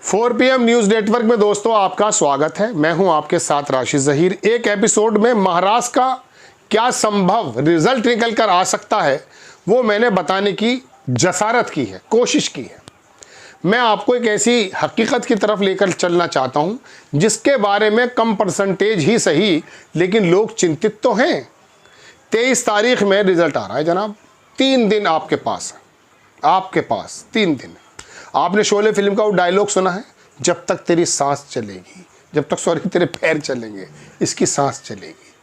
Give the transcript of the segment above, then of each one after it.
4 PM news network में दोस्तों आपका स्वागत है। मैं हूं आपके साथ राशिद ज़हीर। एक एपिसोड में महाराष्ट्र का क्या संभव रिजल्ट निकल कर आ सकता है वो मैंने बताने की जसारत की है, कोशिश की है। मैं आपको एक ऐसी हकीकत की तरफ लेकर चलना चाहता हूं जिसके बारे में कम परसेंटेज ही सही लेकिन लोग चिंतित तो हैं। 23 तारीख में रिजल्ट आ रहा है जनाब। 3 दिन आपके पास है, आपके पास 3 दिन। आपने शोले फिल्म का वो डायलॉग सुना है, जब तक तेरी सांस चलेगी, जब तक तेरे पैर चलेंगे इसकी सांस चलेगी।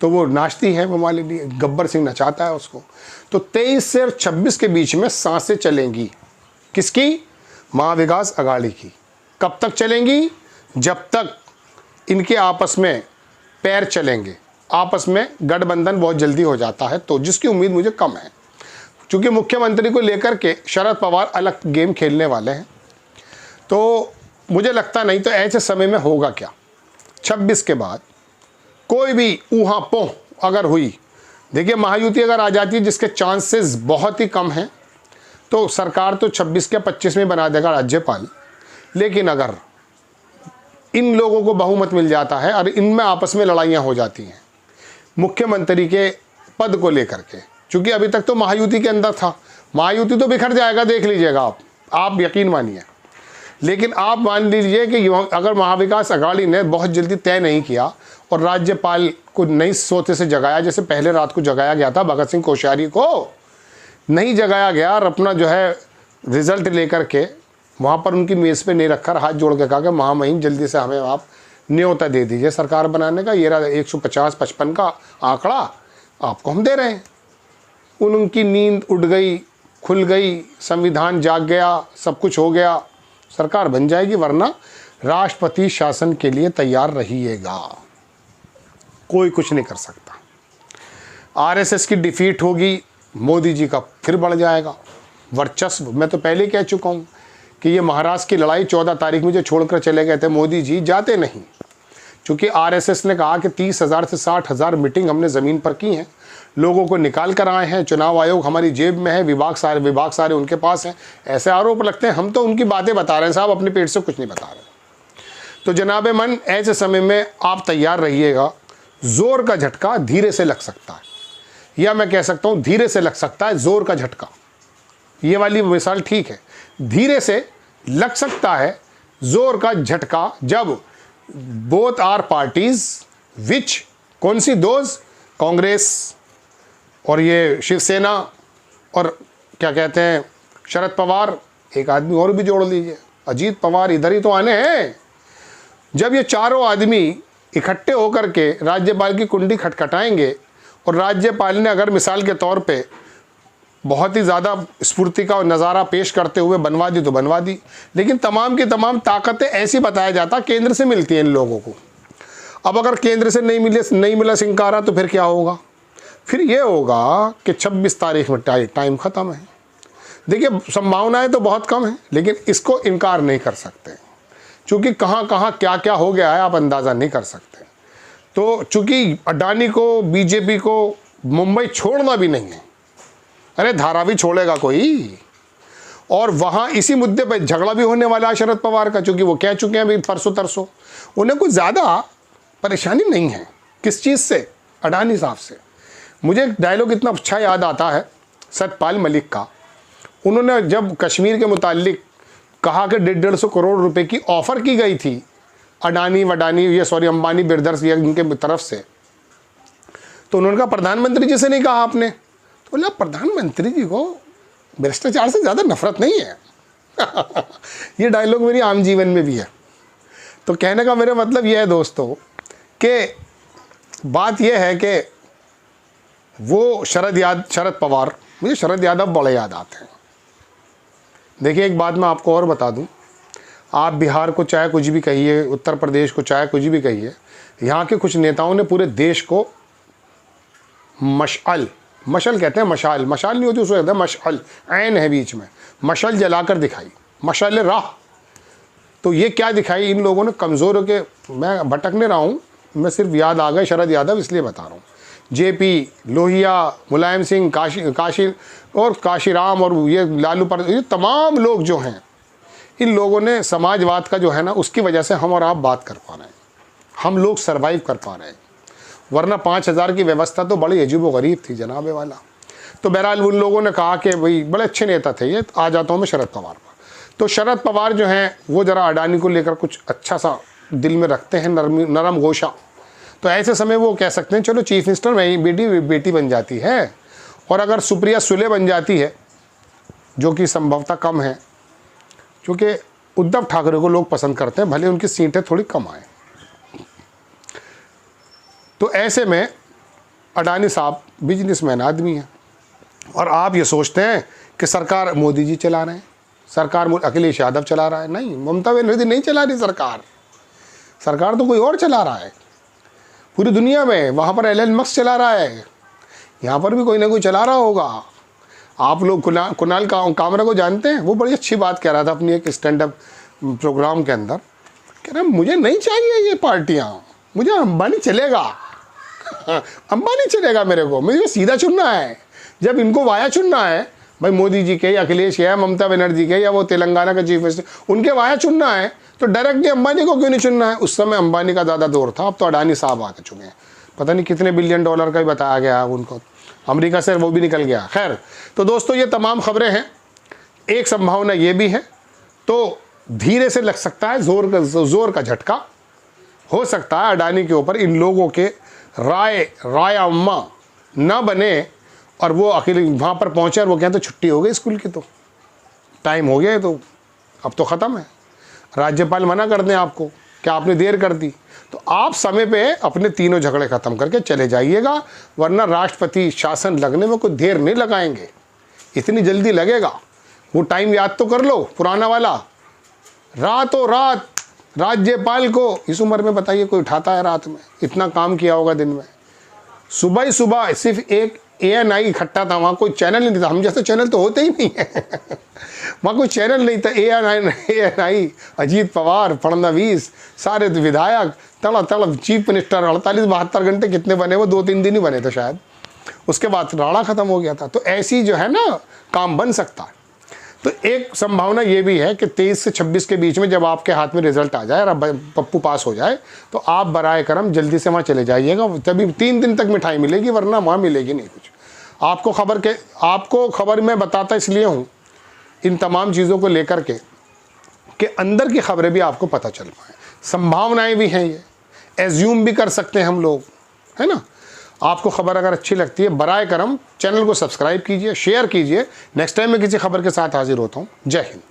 तो वो नाचती है वो मालिनी, गब्बर सिंह नचाता है उसको। तो 23 से 26 के बीच में सांसें चलेंगी। किसकी? महाविकास अघाड़ी की। कब तक चलेंगी? जब तक इनके आपस में पैर चलेंगे, आपस में गठबंधन बहुत जल्दी हो जाता है, तो जिसकी उम्मीद मुझे कम है। चूँकि मुख्यमंत्री को लेकर के शरद पवार अलग गेम खेलने वाले हैं, तो मुझे लगता नहीं। तो ऐसे समय में होगा क्या? 26 के बाद कोई भी ऊहा पोह अगर हुई, देखिए महायुति अगर आ जाती है जिसके चांसेस बहुत ही कम हैं, तो सरकार तो 26 के 25 में बना देगा राज्यपाल। लेकिन अगर इन लोगों को बहुमत मिल जाता है और इनमें आपस में लड़ाइयाँ हो जाती हैं मुख्यमंत्री के पद को लेकर के, चूँकि अभी तक तो महायुति के अंदर था, महायुति तो बिखर जाएगा, देख लीजिएगा आप यकीन मानिए। लेकिन आप मान लीजिए कि अगर महाविकास अघाड़ी ने बहुत जल्दी तय नहीं किया और राज्यपाल को नई सोते से जगाया, जैसे पहले रात को जगाया गया था भगत सिंह कोश्यारी को, नहीं जगाया गया और अपना जो है रिजल्ट लेकर के वहाँ पर उनकी मेज़ पे नहीं रखकर हाथ जोड़ के कहा कि महामहिम जल्दी से हमें आप न्योता दे दीजिए सरकार बनाने का, ये 150-55 का आंकड़ा आपको हम दे रहे हैं। उनकी नींद उड़ गई, खुल गई, संविधान जाग गया, सब कुछ हो गया, सरकार बन जाएगी। वरना राष्ट्रपति शासन के लिए तैयार रहिएगा, कोई कुछ नहीं कर सकता। आरएसएस की डिफीट होगी, मोदी जी का फिर बढ़ जाएगा वर्चस्व। मैं तो पहले कह चुका हूँ कि ये महाराष्ट्र की लड़ाई 14 तारीख में जो छोड़कर चले गए थे मोदी जी, जाते नहीं। क्योंकि आरएसएस ने कहा कि 30,000 से 60,000 मीटिंग हमने ज़मीन पर की हैं, लोगों को निकाल कर आए हैं, चुनाव आयोग हमारी जेब में है, विभाग सारे उनके पास हैं। ऐसे आरोप लगते हैं। हम तो उनकी बातें बता रहे हैं साहब, अपने पेट से कुछ नहीं बता रहे। तो जनाब मन, ऐसे समय में आप तैयार रहिएगा। ज़ोर का झटका धीरे से लग सकता है, या मैं कह सकता हूँ धीरे से लग सकता है ज़ोर का झटका। ये वाली मिसाल ठीक है, धीरे से लग सकता है ज़ोर का झटका जब बोथ आर पार्टीज विच, कौन सी? दोज, कांग्रेस और ये शिवसेना और क्या कहते हैं शरद पवार, एक आदमी और भी जोड़ लीजिए, अजीत पवार, इधर ही तो आने हैं। जब ये चारों आदमी इकट्ठे होकर के राज्यपाल की कुंडी खटखटाएंगे और राज्यपाल ने अगर मिसाल के तौर पे बहुत ही ज़्यादा स्फूर्ति का नज़ारा पेश करते हुए बनवा दी तो बनवा दी। लेकिन तमाम की तमाम ताकतें ऐसी बताया जाता केंद्र से मिलती हैं इन लोगों को। अब अगर केंद्र से नहीं मिला सिंकारा तो फिर क्या होगा? फिर ये होगा कि 26 तारीख में टाइम ख़त्म है। देखिए संभावनाएं तो बहुत कम हैं, लेकिन इसको इनकार नहीं कर सकते, क्योंकि कहाँ कहाँ क्या क्या हो गया है आप अंदाज़ा नहीं कर सकते। तो चूँकि अडानी को, बीजेपी को मुंबई छोड़ना भी नहीं है, अरे धारावी छोड़ेगा कोई। और वहाँ इसी मुद्दे पर झगड़ा भी होने वाला है शरद पवार का, क्योंकि वो कह चुके हैं अभी परसों तरसों, उन्हें कुछ ज़्यादा परेशानी नहीं है। किस चीज़ से? अडानी साहब से। मुझे एक डायलॉग इतना अच्छा याद आता है सतपाल मलिक का। उन्होंने जब कश्मीर के मुतालिक कहा कि 150 करोड़ रुपए की ऑफ़र की गई थी अंबानी ब्रदर्स या इनके तरफ से, तो उन्होंने कहा प्रधानमंत्री जी से नहीं कहा आपने? तो बोला प्रधानमंत्री जी को भ्रष्टाचार से ज़्यादा नफरत नहीं है। ये डायलॉग मेरी आम जीवन में भी है। तो कहने का मेरा मतलब यह है दोस्तों कि बात यह है कि वो शरद पवार, मुझे शरद यादव बड़े याद आते हैं। देखिए एक बात मैं आपको और बता दूं, आप बिहार को चाहे कुछ भी कहिए, उत्तर प्रदेश को चाहे कुछ भी कहिए, यहाँ के कुछ नेताओं ने पूरे देश को मशाल कहते हैं, मशाल नहीं होती उसको कहते हैं मशाल, ऐन है बीच में, मशाल जलाकर दिखाई, मशाल राह। तो ये क्या दिखाई इन लोगों ने? कमज़ोर के मैं भटकने रहा हूँ, मैं सिर्फ याद आ गए शरद यादव इसलिए बता रहा हूँ। जेपी, लोहिया, मुलायम सिंह, काशीराम और ये लालू प्रसाद, ये तमाम लोग जो हैं इन लोगों ने समाजवाद का जो है ना, उसकी वजह से हम और आप बात कर पा रहे हैं, हम लोग सरवाइव कर पा रहे हैं, वरना 5,000 की व्यवस्था तो बड़ी अजीबोगरीब थी जनाबे वाला। तो बहरहाल उन लोगों ने कहा कि भाई बड़े अच्छे नेता थे ये। आ जाता हूँ मैं शरद पवार पर। तो शरद पवार जो हैं वो ज़रा अडानी को लेकर कुछ अच्छा सा दिल में रखते हैं, नरम गोशा। तो ऐसे समय वो कह सकते हैं चलो चीफ मिनिस्टर मेरी बेटी बन जाती है, और अगर सुप्रिया सुले बन जाती है, जो कि संभवतः कम है, क्योंकि उद्धव ठाकरे को लोग पसंद करते हैं, भले उनकी सीटें थोड़ी कम आए। तो ऐसे में अडानी साहब बिजनेसमैन आदमी हैं, और आप ये सोचते हैं कि सरकार मोदी जी चला रहे हैं, सरकार अखिलेश यादव चला रहा है। नहीं, ममता बनर्जी नहीं चला रही सरकार तो कोई और चला रहा है पूरी दुनिया में। वहाँ पर एलन मस्क चला रहा है, यहाँ पर भी कोई ना कोई चला रहा होगा। आप लोग कुणाल कामरा को जानते हैं, वो बड़ी अच्छी बात कह रहा था अपनी एक स्टैंड अप प्रोग्राम के अंदर, कह रहा मुझे नहीं चाहिए ये पार्टियाँ, मुझे अंबानी चलेगा। अंबानी चलेगा मेरे को, मुझे सीधा चुनना है। जब इनको वाया चुनना है भाई, मोदी जी के या अखिलेश या ममता बनर्जी के या वो तेलंगाना का चीफ मिनिस्टर, उनके वाया चुनना है, तो डायरेक्टली अंबानी को क्यों नहीं चुनना है। उस समय अंबानी का ज़्यादा दौर था, अब तो अडानी साहब आके चुके हैं। पता नहीं कितने बिलियन डॉलर का ही बताया गया उनको, अमेरिका से वो भी निकल गया। खैर, तो दोस्तों ये तमाम खबरें हैं। एक संभावना ये भी है, तो धीरे से लग सकता है जोर का झटका हो सकता है अडानी के ऊपर। इन लोगों के राय अम्मा ना बने और वो अकेले वहाँ पर पहुँचे और वो कहते छुट्टी हो गई स्कूल की, तो टाइम हो गया है, तो अब तो ख़त्म है। राज्यपाल मना कर दें आपको कि आपने देर कर दी, तो आप समय पे अपने तीनों झगड़े ख़त्म करके चले जाइएगा, वरना राष्ट्रपति शासन लगने में कोई देर नहीं लगाएंगे, इतनी जल्दी लगेगा। वो टाइम याद तो कर लो पुराना वाला, रातों रात राज्यपाल को इस उम्र में बताइए कोई उठाता है रात में, इतना काम किया होगा दिन में। सुबह ही सुबह सिर्फ एक ANI इकट्ठा था, वहाँ कोई चैनल नहीं था, हम जैसे चैनल तो होते ही नहीं है वहाँ कोई चैनल नहीं था। ANI अजीत पवार, फडणवीस, सारे विधायक, तड़ चीफ मिनिस्टर, 48-72 घंटे कितने बने, वो 2-3 दिन ही बने थे शायद, उसके बाद राड़ा ख़त्म हो गया था। तो ऐसी जो है ना काम बन सकता है। तो एक संभावना ये भी है कि 23 से 26 के बीच में जब आपके हाथ में रिजल्ट आ जाए और पप्पू पास हो जाए, तो आप बराए करम जल्दी से वहाँ चले जाइएगा, तभी 3 दिन तक मिठाई मिलेगी, वरना वहाँ मिलेगी नहीं कुछ। आपको खबर मैं बताता इसलिए हूँ इन तमाम चीज़ों को लेकर के कि अंदर की खबरें भी आपको पता चल पाए, संभावनाएँ भी हैं, ये एज्यूम भी कर सकते हैं हम लोग, है ना। आपको खबर अगर अच्छी लगती है, बराए करम चैनल को सब्सक्राइब कीजिए, शेयर कीजिए। नेक्स्ट टाइम मैं किसी खबर के साथ हाजिर होता हूँ। जय हिंद।